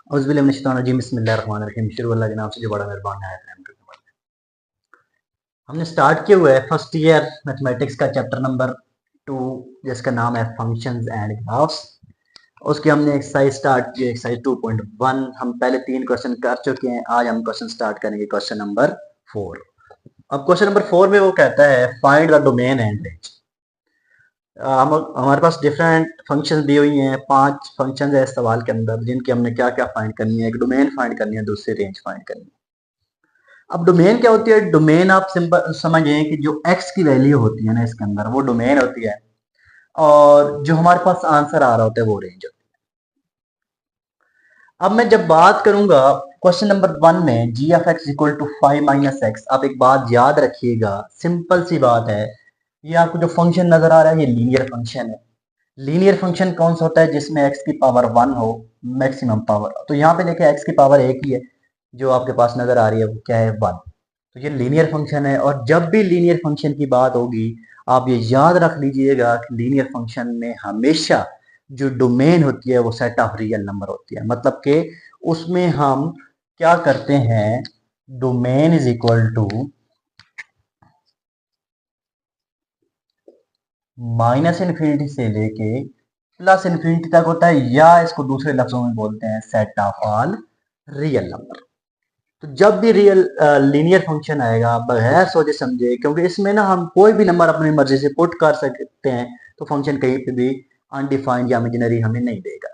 बिस्मिल्लाहिर्रहमानिर्रहीम। शुरू अल्लाह के नाम से जो बड़ा मेहरबान है। हमने स्टार्ट किया हुआ है फर्स्ट ईयर मैथमेटिक्स का चैप्टर नंबर 2, जिसका नाम है फंक्शंस एंड ग्राफ्स। उसकी हमने एक्सरसाइज स्टार्ट की, एक्सरसाइज 2.1। हम पहले 3 क्वेश्चन कर चुके हैं। आज हम क्वेश्चन स्टार्ट करेंगे क्वेश्चन नंबर 4। अब क्वेश्चन नंबर 4 में वो कहता है find the domain and range. हमारे पास डिफरेंट फंक्शंस दी हुई हैं, 5 फंक्शंस है इस सवाल के अंदर, जिनकी हमने क्या क्या फाइंड करनी है। एक डोमेन फाइंड करनी है, दूसरी रेंज फाइंड करनी है। अब डोमेन क्या होती है? डोमेन आप सिंपल समझिए कि जो एक्स की वैल्यू होती है ना इसके अंदर, वो डोमेन होती है, और जो हमारे पास आंसर आ रहा होता है वो रेंज होती है। अब मैं जब बात करूंगा क्वेश्चन नंबर 1 में g of x equal to 5 minus x, आप एक बात याद रखिएगा, सिंपल सी बात है। ये आपको जो फंक्शन नजर आ रहा है ये लीनियर फंक्शन है। लीनियर फंक्शन कौन सा होता है? जिसमें एक्स की पावर 1 हो, मैक्सिमम पावर। तो यहाँ पे देखिए एक्स की पावर एक ही है, जो आपके पास नजर आ रही है वो क्या है? 1। तो ये लीनियर फंक्शन है, और जब भी लीनियर फंक्शन की बात होगी आप ये याद रख लीजिएगा कि लीनियर फंक्शन में हमेशा जो डोमेन होती है वो सेट ऑफ रियल नंबर होती है। मतलब कि उसमें हम क्या करते हैं, domain is equal to minus infinity से लेके प्लस इन्फिनिटी तक होता है, या इसको दूसरे लफ्जों में बोलते हैं set of all real number. तो जब भी रियल लीनियर फंक्शन आएगा बगैर सोचे समझे, क्योंकि इसमें ना हम कोई भी नंबर अपनी मर्जी से पुट कर सकते हैं, तो फंक्शन कहीं पे भी अनडिफाइंड या इमेजिनरी हमें नहीं देगा।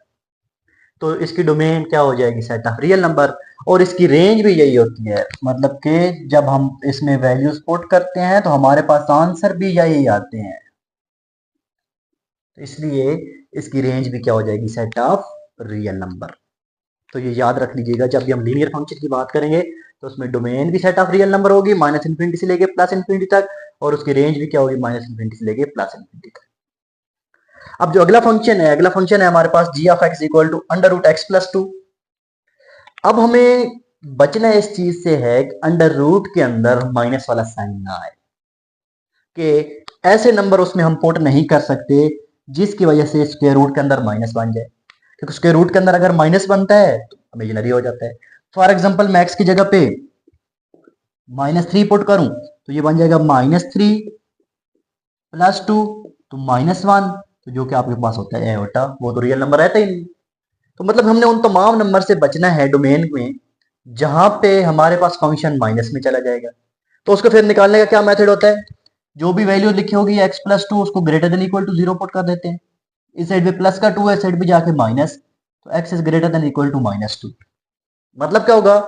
तो इसकी डोमेन क्या हो जाएगी? Set of real number. और इसकी रेंज भी यही होती है, मतलब कि जब हम इसमें वैल्यूज पुट करते हैं तो हमारे पास आंसर भी यही आते हैं। तो इसलिए इसकी रेंज भी क्या हो जाएगी? Set of real number. तो ये याद रख लीजिएगा, जब भी हम लीनियर फंक्शन की बात करेंगे तो उसमें डोमेन भी सेट ऑफ रियल नंबर होगी, माइनस इन्फिनिटी से लेके प्लस इन्फिनिटी तक, और उसकी रेंज भी क्या होगी? माइनस इन्फिनिटी से लेके प्लस इन्फिनिटी तक। अब जो अगला फंक्शन है हमारे पास g of x equal to under root x plus 2। अब हमें बचना इस चीज से है कि अंडर रूट के अंदर माइनस वाला साइन ना आए, कि ऐसे नंबर उसमें हम पुट नहीं कर सकते जिसकी वजह से स्क्वायर रूट के अंदर माइनस बन जाए, क्योंकि स्क्वायर रूट के अंदर अगर माइनस बनता है तो इमेजिनरी हो जाता है। फॉर एग्जाम्पल मैं एक्स की जगह पे -3 पुट करूं तो ये बन जाएगा -3 प्लस 2, तो -1। तो जो कि आपके पास होता है एटा, वो तो रियल नंबर रहता ही नहीं। तो मतलब हमने उन तमाम नंबर से बचना है डोमेन में जहां पे हमारे पास फंक्शन माइनस में चला जाएगा। तो उसको फिर निकालने का क्या मेथड होता है? जो भी वैल्यू लिखी होगी एक्स प्लस 2, उसको greater than equal to 0 put कर देते हैं। इस साइड पे प्लस का 2 है, इस साइड पे जाके माइनस, तो x is greater than equal to -2। मतलब क्या होगा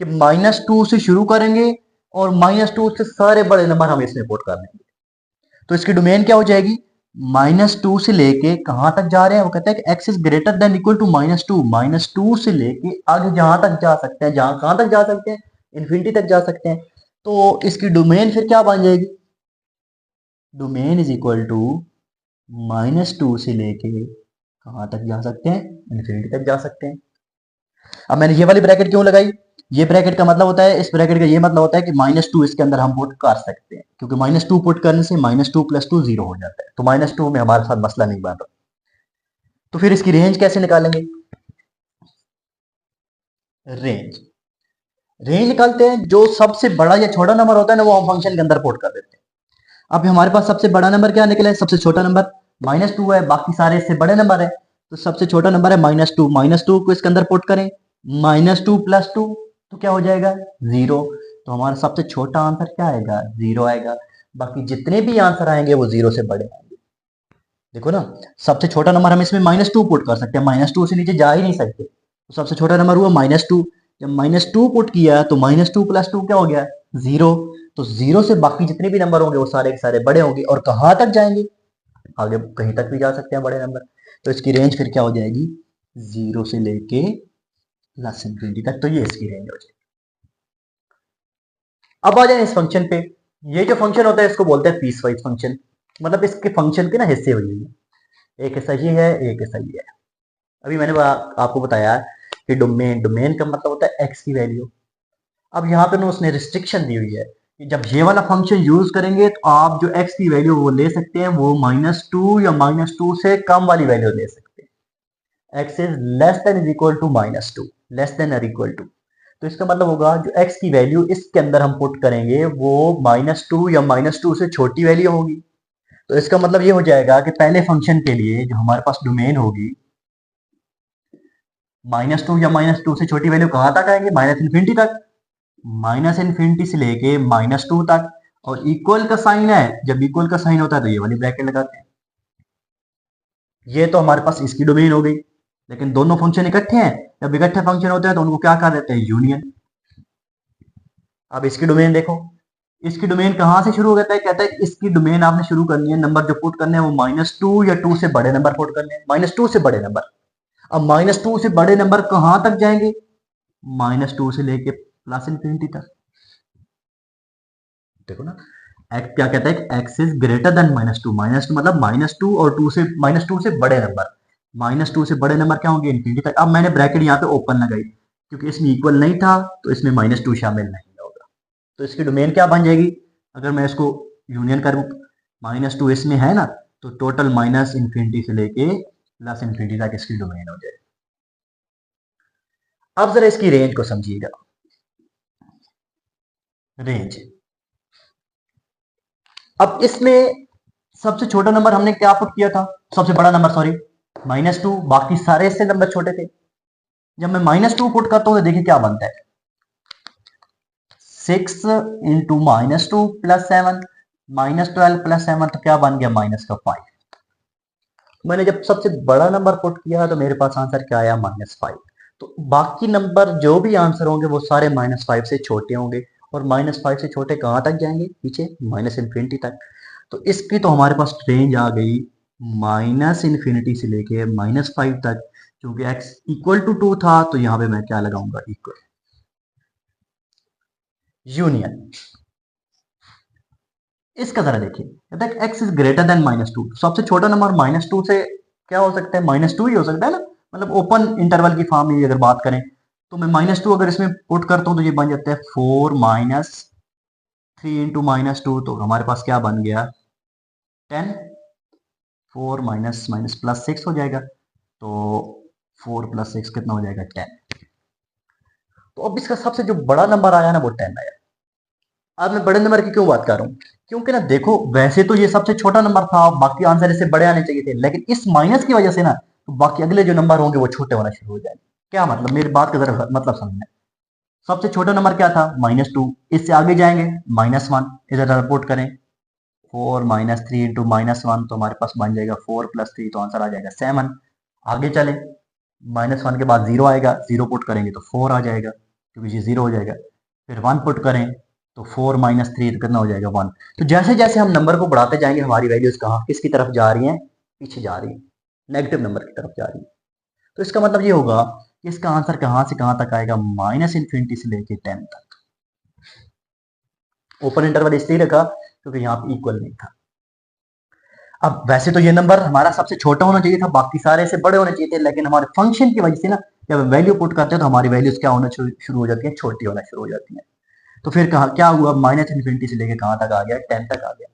कि -2 से शुरू करेंगे और -2 से सारे बड़े नंबर हम इसमें पुट कर देंगे। तो इसकी डोमेन क्या हो जाएगी? -2 से लेके कहां तक जा रहे हैं? वो कहते हैं कि x is greater than equal to -2। -2 से लेके आगे जहां तक जा सकते हैं, जहां कहां तक जा सकते हैं? इन्फिनिटी तक जा सकते हैं। तो इसकी डोमेन फिर क्या बन जाएगी? डोमेन इज इक्वल टू -2 से लेके कहां तक जा सकते हैं? इन्फिनिटी तक जा सकते हैं। अब मैंने ये वाली ब्रैकेट क्यों लगाई? ये ब्रैकेट का मतलब होता है, इस ब्रैकेट का ये मतलब होता है कि -2 इसके अंदर हम पुट कर सकते हैं, क्योंकि -2 पुट करने से -2 + 2 0 हो जाता है। तो -2 में हमारे साथ मसला नहीं बन रहा। तो फिर इसकी रेंज कैसे निकालेंगे? रेंज रेंज निकालते हैं, जो सबसे बड़ा या छोटा नंबर होता है ना वो हम फंक्शन के अंदर पुट कर देते हैं। अब हमारे पास सबसे बड़ा नंबर क्या निकला है? सबसे छोटा नंबर -2 है, बाकी सारे इससे बड़े नंबर है। तो सबसे छोटा नंबर है -2। -2 को इसके अंदर पुट करें, -2 + 2, तो क्या हो जाएगा? 0। तो हमारा सबसे छोटा आंसर क्या आएगा? 0 आएगा। बाकी जितने भी आंसर आएंगे वो 0 से बड़े आएंगे। देखो ना, सबसे छोटा नंबर हम इसमें -2 पुट कर सकते हैं, -2 से नीचे जा ही नहीं सकते। तो सबसे छोटा नंबर हुआ -2। जब -2 पुट किया तो -2 + 2 क्या हो गया? 0। तो 0 से बाकी जितने भी नंबर होंगे वो सारे के सारे बड़े होंगे, और कहां तक जाएंगे? आगे कहीं तक भी जा सकते हैं बड़े नंबर। तो इसकी रेंज फिर क्या हो जाएगी? 0 से लेके प्लस इन्फिनिटी तक। तो ये इसकी रेंज हो जाएगी। अब आ जाए इस फंक्शन पे। ये जो फंक्शन होता है इसको बोलते हैं पीस वाइज फंक्शन। मतलब इसके फंक्शन के ना हिस्से हुए हैं, एक ऐसा ही है, एक ऐसा ही है। अभी मैंने आपको बताया कि डोमेन डोमेन का मतलब होता है एक्स की वैल्यू। अब यहाँ पे ना उसने रिस्ट्रिक्शन दी हुई है कि जब ये वाला फंक्शन यूज करेंगे तो आप जो एक्स की वैल्यू वो ले सकते हैं, वो -2 या -2 से कम वाली वैल्यू ले सकते हैं। X is less than is equal to -2। Less than और इक्वल टू। तो इसका मतलब होगा जो x की वैल्यू इसके अंदर हम पुट करेंगे वो -2 या -2 से छोटी वैल्यू होगी। तो इसका मतलब ये हो जाएगा कि पहले फंक्शन के लिए जो हमारे पास डोमेन होगी -2 या -2 से छोटी वैल्यू कहाँ तक आएंगे, -इन्फिनिटी तक, -इन्फिनिटी से लेके -2 तक। और इक्वल का साइन है, जब इक्वल का साइन होता है तो ये वाली ब्रैकेट लगाते हैं। ये तो हमारे पास इसकी डोमेन हो गई। लेकिन दोनों फंक्शन इकट्ठे हैं, जब इकट्ठे फंक्शन होते हैं तो उनको क्या कर देते हैं, यूनियन। अब इसकी डोमेन देखो, इसकी डोमेन कहां से शुरू होता है, कहता है इसकी डोमेन आपने शुरू करनी है, नंबर जो पुट करने हैं वो -2 या 2 से बड़े नंबर पुट करने हैं, -2 से बड़े नंबर। अब -2 से बड़े नंबर कहां तक जाएंगे, -2 से लेके +इन्फिनिटी तक। देखो ना, एक्स क्या कहता है, एक्स इज ग्रेटर देन -2, -2 मतलब -2 और 2 से -2 से बड़े नंबर, -2 से बड़े नंबर क्या होंगे, इन्फिनिटी तक। अब मैंने ब्रैकेट यहाँ पे ओपन लगाई क्योंकि इसमें इक्वल नहीं था तो इसमें -2 शामिल नहीं होगा। तो इसकी डोमेन क्या बन जाएगी, अगर मैं इसको यूनियन करूं, -2 इसमें है ना, तो टोटल -इन्फिनिटी से लेके +इन्फिनिटी तक इसकी डोमेन हो जाएगी। अब जरा इसकी रेंज को समझिएगा। रेंज, अब इसमें सबसे छोटा नंबर हमने क्या पुट किया था, सबसे बड़ा नंबर सॉरी, -2, बाकी सारे इससे नंबर छोटे थे। जब मैं -2 पुट करता हूं तो देखिए क्या बनता है, 6 इंटू -2 + 7, -12 + 7 तो क्या बन गया, -5। मैंने जब सबसे बड़ा नंबर पुट किया तो मेरे पास आंसर क्या आया, -5। तो बाकी नंबर जो भी आंसर होंगे वो सारे -5 से छोटे होंगे, और -5 से छोटे कहां तक जाएंगे, पीछे -इन्फिनिटी तक। तो इसकी तो हमारे पास रेंज आ गई -इन्फिनिटी से लेके -5 तक। क्योंकि x इक्वल टू 2 था तो यहां पे मैं क्या लगाऊंगा, इक्वल, यूनियन। इसका जरा देखिए, कहता है x इज ग्रेटर देन -2, सबसे छोटा नंबर -2 से क्या हो सकता है, -2 ही हो सकता है ना, मतलब ओपन इंटरवल की फॉर्म में अगर बात करें तो मैं -2 अगर इसमें पुट करता हूं तो ये बन जाता है 4 -3 इंटू -2, तो हमारे पास क्या बन गया, 10। 4 माइनस माइनस प्लस 6 हो जाएगा, तो 4 + 6 कितना हो जाएगा, 10। तो अब इसका सबसे जो बड़ा नंबर आया ना वो 10 आया। अब मैं बड़े नंबर की क्यों बात कर रहा हूँ, क्योंकि ना देखो वैसे तो ये सबसे छोटा नंबर था, बाकी आंसर इससे बड़े आने चाहिए थे, लेकिन इस माइनस की वजह से ना तो बाकी अगले जो नंबर होंगे वो छोटे होना शुरू हो जाएंगे। क्या मतलब, मेरी बात का जरा मतलब समझना। सबसे छोटा नंबर क्या था, -2, इससे आगे जाएंगे -1, इधर रिपोर्ट करें 4 -3 इंटू -1 तो हमारे पास बन जाएगा 4 + 3, तो आंसर आ जाएगा 7। आगे चले, -1 के बाद 0 आएगा, 0 पुट करेंगे तो 4 आ जाएगा क्योंकि ये 0 हो जाएगा। फिर 1 पुट करें तो 4 -3 तो कितना हो जाएगा, 1। तो जैसे जैसे हम नंबर को बढ़ाते जाएंगे हमारी वैल्यूज कहाँ किसकी तरफ जा रही हैं, पीछे जा रही है, नेगेटिव नंबर की तरफ जा रही है। तो इसका मतलब ये होगा कि इसका आंसर कहाँ से कहाँ तक आएगा, -इन्फिनिटी से लेके 10 तक। ओपन इंटरवल इसलिए रखा क्योंकि यहाँ पे इक्वल नहीं था। अब वैसे तो ये नंबर हमारा सबसे छोटा होना चाहिए था, बाकी सारे से बड़े होने चाहिए थे, लेकिन हमारे फंक्शन की वजह से ना जब वैल्यू पुट करते हैं तो हमारी वैल्यूज क्या होना शुरू हो जाती है, छोटी होना शुरू हो जाती है। तो फिर कहा क्या हुआ, -इन्फिनिटी से लेके कहाँ तक आ गया, 10 तक आ गया।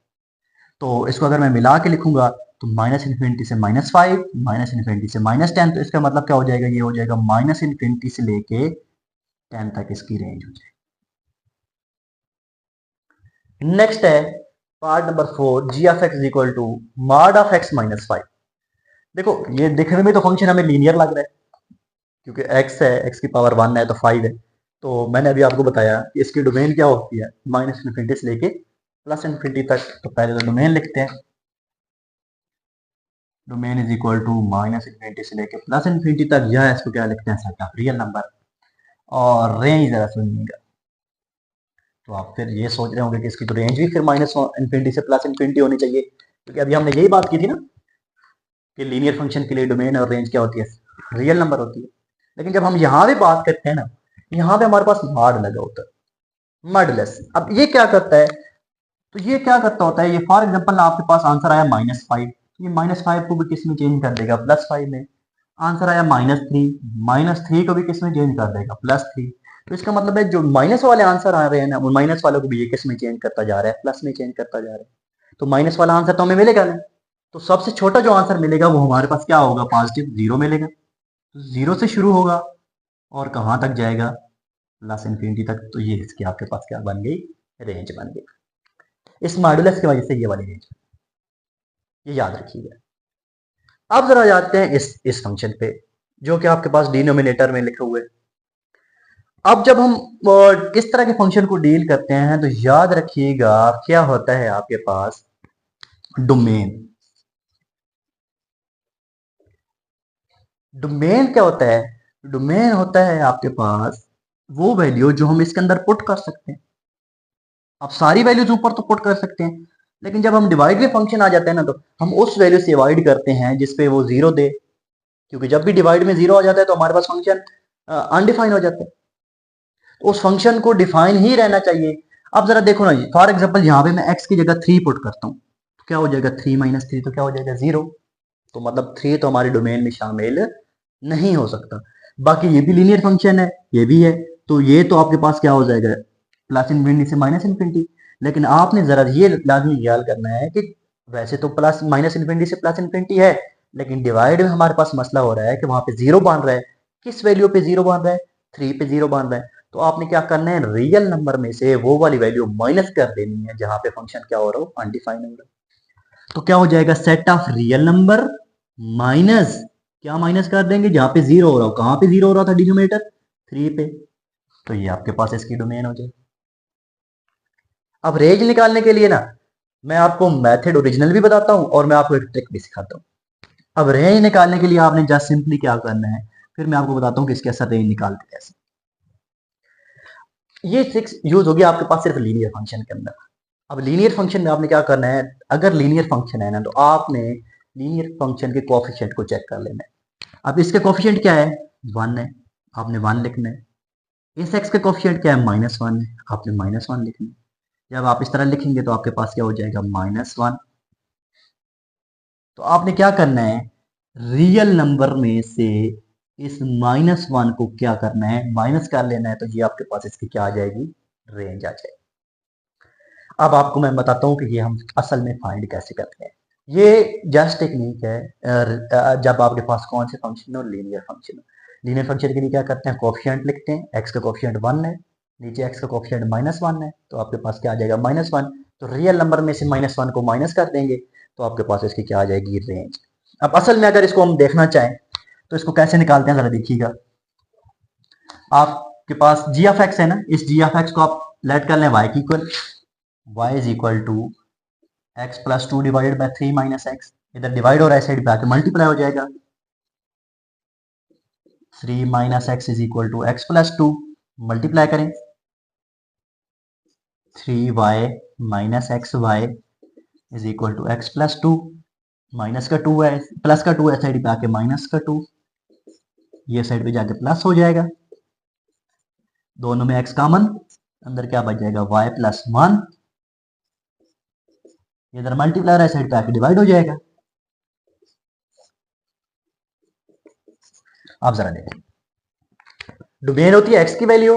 तो इसको अगर मैं मिला के लिखूंगा तो -इन्फिनिटी से -5, -इन्फिनिटी से -10, तो इसका मतलब क्या हो जाएगा, ये हो जाएगा -इन्फिनिटी से लेके 10 तक इसकी रेंज हो जाएगी। नेक्स्ट है part number 4, g(x) = mod of x - 5। देखो ये देखने में तो फंक्शन हमें लीनियर लग रहा है क्योंकि x है, x की पावर 1 है तो 5 है। तो मैंने अभी आपको बताया कि इसकी डोमेन क्या होती है, -इन्फिनिटी से लेके +इन्फिनिटी तक। तो पहले तो डोमेन लिखते हैं, domain is equal to -infinity से लेके +इन्फिनिटी तक, यह इसको क्या लिखते हैं, सेट ऑफ रियल नंबर। और रेंज जरा सुनिएगा, तो आप फिर ये सोच रहे होंगे कि इसकी तो रेंज भी फिर -इन्फिनिटी से +इन्फिनिटी होनी चाहिए, क्योंकि अभी हमने यही बात की थी ना कि लीनियर फंक्शन के लिए डोमेन और रेंज क्या होती है, रियल नंबर होती है। लेकिन जब हम यहाँ पे बात करते हैं ना, यहाँ पे हमारे पास मॉड लगा होता है, मॉडुलस। अब ये क्या करता है, तो ये क्या करता होता है, ये फॉर एग्जांपल आपके पास आंसर आया -5, ये -5 को भी किस में चेंज कर देगा, +5 में। आंसर आया -3, -3 को भी किस में चेंज कर देगा, +3। तो इसका मतलब है जो माइनस वाले आंसर आ रहे हैं ना, वो माइनस वालों को भी ये किस में चेंज करता जा रहा है, प्लस में चेंज करता जा रहा है। तो माइनस वाला आंसर तो हमें मिलेगा नहीं, तो सबसे छोटा जो आंसर मिलेगा वो हमारे पास क्या होगा, पॉजिटिव 0 मिलेगा। तो 0 से शुरू होगा और कहाँ तक जाएगा, प्लस इन्फिनिटी तक। तो ये इसकी आपके पास क्या बन गई, रेंज बन गई। इस मॉडुलस की वजह से ये वाली रेंज, ये याद रखिएगा। अब जरा जाते हैं इस फंक्शन पे जो कि आपके पास डिनोमिनेटर में लिखे हुए। अब जब हम किस तरह के फंक्शन को डील करते हैं तो याद रखिएगा क्या होता है आपके पास, डोमेन। डोमेन क्या होता है, डोमेन होता है आपके पास वो वैल्यू जो हम इसके अंदर पुट कर सकते हैं। आप सारी वैल्यूज ऊपर तो पुट कर सकते हैं, लेकिन जब हम डिवाइड में फंक्शन आ जाते हैं ना तो हम उस वैल्यू से डिवाइड करते हैं जिसपे वो जीरो दे, क्योंकि जब भी डिवाइड में जीरो आ जाता है तो हमारे पास फंक्शन अनडिफाइन हो जाता है। तो उस फंक्शन को डिफाइन ही रहना चाहिए। अब जरा देखो ना जी, फॉर एग्जाम्पल यहाँ पे मैं एक्स की जगह 3 पुट करता हूँ तो क्या हो जाएगा, 3 माइनस 3 तो क्या हो जाएगा 0। तो मतलब 3 तो हमारे डोमेन में शामिल नहीं हो सकता। बाकी ये भी लीनियर फंक्शन है, ये भी है, तो ये तो आपके पास क्या हो जाएगा, प्लस इन्फिनिटी से माइनस इन्फिनिटी। लेकिन आपने जरा ये लाजमी ख्याल करना है कि वैसे तो प्लस माइनस इन्फिनिटी से प्लस इन्फिनिटी है, लेकिन डिवाइड में हमारे पास मसला हो रहा है कि वहां पे जीरो बन रहा है। किस वैल्यू पे जीरो बन रहा है, 3 पे जीरो बन रहा है। तो आपने क्या करना है, रियल नंबर में से वो वाली वैल्यू माइनस कर देनी है जहां पे फंक्शन क्या हो रहा हो, अनडिफाइन हो रहा है। तो क्या हो जाएगा, set of real number minus, क्या माइनस कर देंगे जहां पे जीरो हो रहा हो। कहां पे जीरो हो रहा था, डिनोमिनेटर 3 पे। तो ये आपके पास इसकी डोमेन हो जाएगी। अब रेंज निकालने के लिए ना मैं आपको मेथड ओरिजिनल भी बताता हूं और मैं आपको एक ट्रिक भी सिखाता हूं। अब रेंज निकालने के लिए आपने जस्ट सिंपली क्या करना है, फिर मैं आपको बताता हूं कि इसके असर रेंज निकालते कैसे। ये ट्रिक्स यूज होगी आपके पास सिर्फ लीनियर फंक्शन के अंदर। अब लीनियर फंक्शन में आपने क्या करना है, अगर लीनियर फंक्शन है ना तो आपने लीनियर फंक्शन के कोएफिशिएंट को चेक कर लेना है। अब इसके कोएफिशिएंट क्या है, 1 है, आपने 1 लिखना है। इस एक्स का कोएफिशिएंट क्या है, -1 है, आपने -1 लिखना है। जब आप इस तरह लिखेंगे तो आपके पास क्या हो जाएगा, -1। तो आपने क्या करना है, रियल नंबर में से इस -1 को क्या करना है, माइनस कर लेना है। तो ये आपके पास इसकी क्या आ जाएगी, रेंज आ जाएगी। अब आपको मैं बताता हूँ कि ये हम असल में फाइंड कैसे करते हैं। ये जस्ट टेक्निक है जब आपके पास कौन से फंक्शन हो, लीनियर फंक्शन हो। लीनियर फंक्शन के लिए क्या करते हैं, कोएफिशिएंट लिखते हैं। एक्स का कोएफिशिएंट 1 है, नीचे एक्स का कोएफिशिएंट -1 है, तो आपके पास क्या आ जाएगा, -1। तो रियल नंबर में से -1 को माइनस कर देंगे तो आपके पास इसकी क्या आ जाएगी, रेंज। अब असल में अगर इसको हम देखना चाहें तो इसको कैसे निकालते हैं, जरा देखिएगा। आपके पास जी ऑफ एक्स है ना, इस जी ऑफ एक्स को आप लेट कर लें वाई की equal, y is equal to x plus 2 divided by 3 minus x. इधर डिवाइड हो रहा है, साइड पे आके मल्टीप्लाई हो जाएगा। 3 minus x is equal to x plus 2, multiply करें। 3y minus x y is equal to x plus 2, minus का 2 है, प्लस का 2 है, साइड पे आके माइनस का 2, ये साइड पे जाके प्लस हो जाएगा। दोनों में x कॉमन, अंदर क्या बच जाएगा, y प्लस 1, इधर मल्टीप्लाई है, साइड पे आके डिवाइड हो जाएगा। आप जरा देखें, डोमेन होती है x की वैल्यू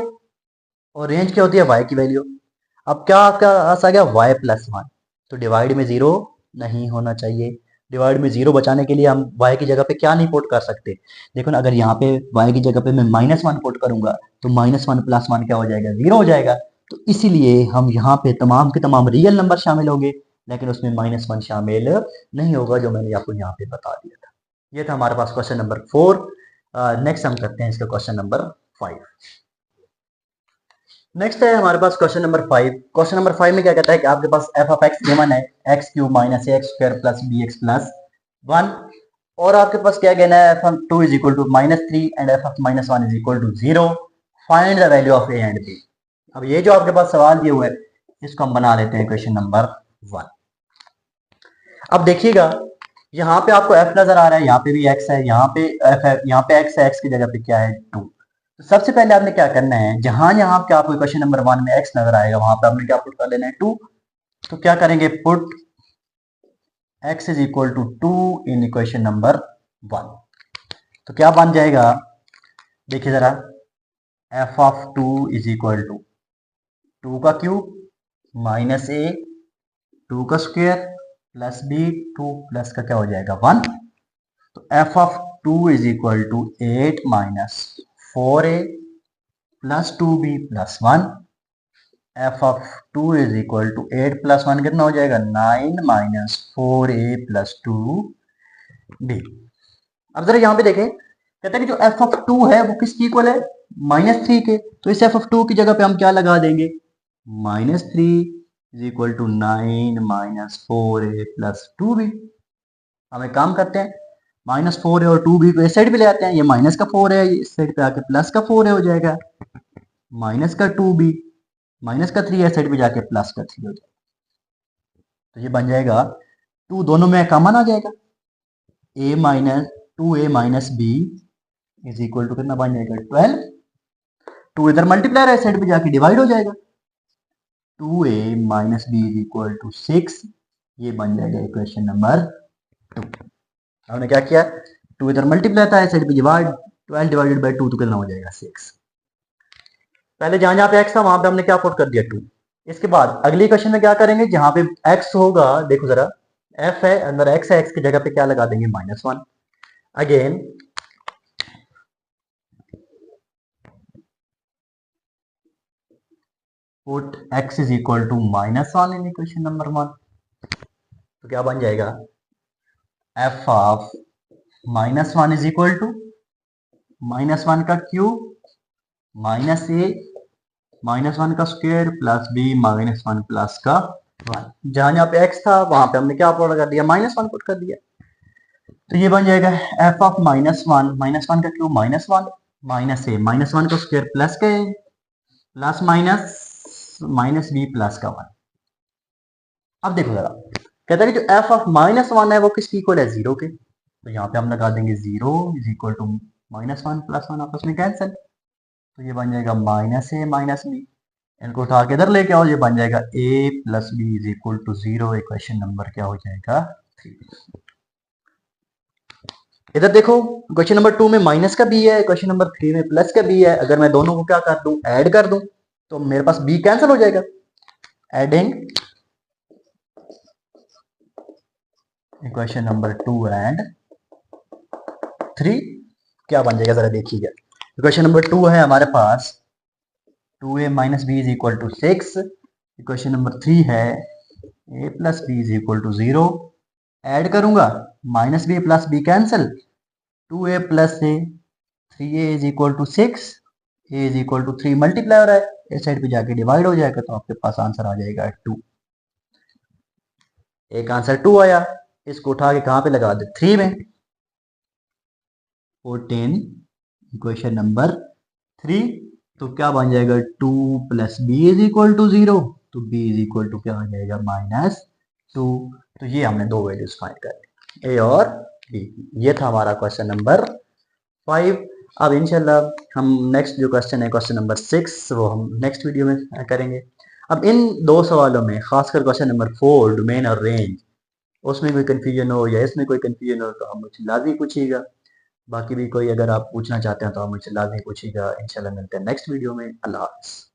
और रेंज क्या होती है, y की वैल्यू। अब क्या आपका आ गया, y प्लस 1, तो डिवाइड में जीरो नहीं होना चाहिए। डिवाइड में जीरो बचाने के लिए हम y की जगह पे क्या नहीं पुट कर सकते, देखो ना, अगर यहाँ पे y की जगह पे मैं -1 पुट करूंगा तो -1 प्लस 1 क्या हो जाएगा, जीरो हो जाएगा। तो इसीलिए हम यहाँ पे तमाम के तमाम रियल नंबर शामिल होंगे, लेकिन उसमें -1 शामिल नहीं होगा, जो मैंने आपको यहाँ पे बता दिया था। ये था हमारे पास क्वेश्चन नंबर 4। नेक्स्ट हम करते हैं इसका क्वेश्चन नंबर 5। नेक्स्ट है हमारे पास क्वेश्चन नंबर 5। क्वेश्चन नंबर 5 में क्या कहता है कि आपके पास f ऑफ x गिवन है, x cube minus x square plus b x plus 1, और आपके पास क्या कहना है, f of 2 is equal to -3 and f of -1 is equal to 0, find the value of a and b। अब ये जो आपके पास सवाल दिए हुए है इसको हम बना लेते हैं क्वेश्चन नंबर 1। अब देखिएगा, यहाँ पे आपको f नजर आ रहा है, यहाँ पे भी x है, यहाँ पे f है, यहाँ पे x है, x की जगह पे क्या है 2। तो सबसे पहले आपने क्या करना है, जहां जहां पे आपको क्वेश्चन नंबर 1 में x नजर आएगा वहां पे आपने क्या पुट कर लेना है, 2। तो क्या करेंगे, put x is equal to 2 in equation number 1। तो क्या बन जाएगा, देखिए जरा, f of 2 is equal to 2 का क्यूब माइनस a 2 का स्क्वायर प्लस b 2 प्लस का क्या हो जाएगा 1। तो f of 2 is equal to 8 minus 4a plus 2b plus 1, f of 2 is equal to 8 plus 1 कितना हो जाएगा 9 माइनस 4a प्लस 2b। अब जरा यहां पे देखें, कहते हैं कि जो एफ ऑफ 2 है वो किसकी इक्वल है -3 के, तो इस एफ ऑफ 2 की जगह पे हम क्या लगा देंगे -3 is equal to 9 minus 4a plus 2b। हम एक काम करते हैं, -4a और 2b को इस साइड पे ले आते हैं, ये माइनस का 4 है, इस साइड पे आके प्लस का 4 हो जाएगा, माइनस का 2b, माइनस का 3 इस साइड पे जाके प्लस का 3 हो जाएगा। तो ये बन जाएगा 2 दोनों में कॉमन आ जाएगा, a minus 2a minus b is equal to कितना बन जाएगा 12, 2 इधर मल्टीप्लाई है, साइड पे जाके डिवाइड हो जाएगा, 2a minus b is equal to 6, ये बन जाएगा इक्वेशन नंबर 2। हमने क्या किया, 2 इधर मल्टीप्लाई था, साइड पे डिवाइड, 12 डिवाइडेड बाय 2 तो कितना हो जाएगा 6। पहले जहां जहां पे x था वहां पे हमने क्या पुट कर दिया 2। इसके बाद अगली क्वेश्चन में क्या करेंगे, जहां पे x होगा, देखो जरा f है, अंदर x है, x की जगह पे क्या लगा देंगे -1। Again put x is equal to -1 in equation number 1, तो क्या बन जाएगा f of -1 is equal to -1 का क्यूब माइनस ए -1 का स्क्वायर प्लस b -1 प्लस का 1। जहां जहां पे x था वहां पे हमने क्या पुट कर दिया -1 पुट कर दिया, तो ये बन जाएगा f ऑफ -1 का क्यूब -1 माइनस ए -1 का स्क्वायर प्लस का ए प्लस माइनस b प्लस का 1। अब देखो जरा, कहता है कि जो f ऑफ -1 है वो किसकी इक्वल है 0 के, तो यहाँ पे हम लगा देंगे 0 इज इक्वल टू -1 प्लस 1 आपस में कैंसिल, तो ये बन जाएगा -a माइनस b, इनको उठा के इधर लेके आओ, ये बन जाएगा a plus b is equal to 0। Equation number क्या हो जाएगा 3। इधर देखो क्वेश्चन नंबर 2 में माइनस का b है, क्वेश्चन नंबर 3 में प्लस का b है, अगर मैं दोनों को क्या कर दूं ऐड कर दूं तो मेरे पास b कैंसिल हो जाएगा, एडिंग इक्वेशन नंबर 2 एंड 3 क्या बन जाएगा जरा देखिएगा। इक्वेशन नंबर 2 है हमारे पास 2a minus b is equal to 6, equation number 3 है a plus b is equal to 0, add करूंगा minus b plus b cancel, 2a plus a 3a is equal to 6, a is equal to 3 multiply हो रहा है, इस side पे जाके divide हो जाएगा, तो आपके पास आंसर आ जाएगा 2। एक आंसर 2 आया, इसको उठा के कहां पे लगा दे 3 में, 14 इक्वेशन नंबर 3, तो क्या बन जाएगा 2 plus b is equal to 0, तो b इज इक्वल टू क्या आ जाएगा -2। तो ये हमने दो वैल्यूज फाइंड कर ली, a और b। ये था हमारा क्वेश्चन नंबर 5। अब इंशाल्लाह हम नेक्स्ट जो क्वेश्चन है क्वेश्चन नंबर 6 वो हम नेक्स्ट वीडियो में करेंगे। अब इन दो सवालों में खासकर क्वेश्चन नंबर 4 डोमेन और रेंज, उसमें कोई कन्फ्यूजन हो या इसमें कोई कन्फ्यूजन हो तो हम मुझे लाजमी पूछिएगा, बाकी भी कोई अगर आप पूछना चाहते हैं तो आप मुझसे लाजमी पूछिएगा। इंशाल्लाह मिलते हैं नेक्स्ट वीडियो में। अल्लाह हाफ़िज़।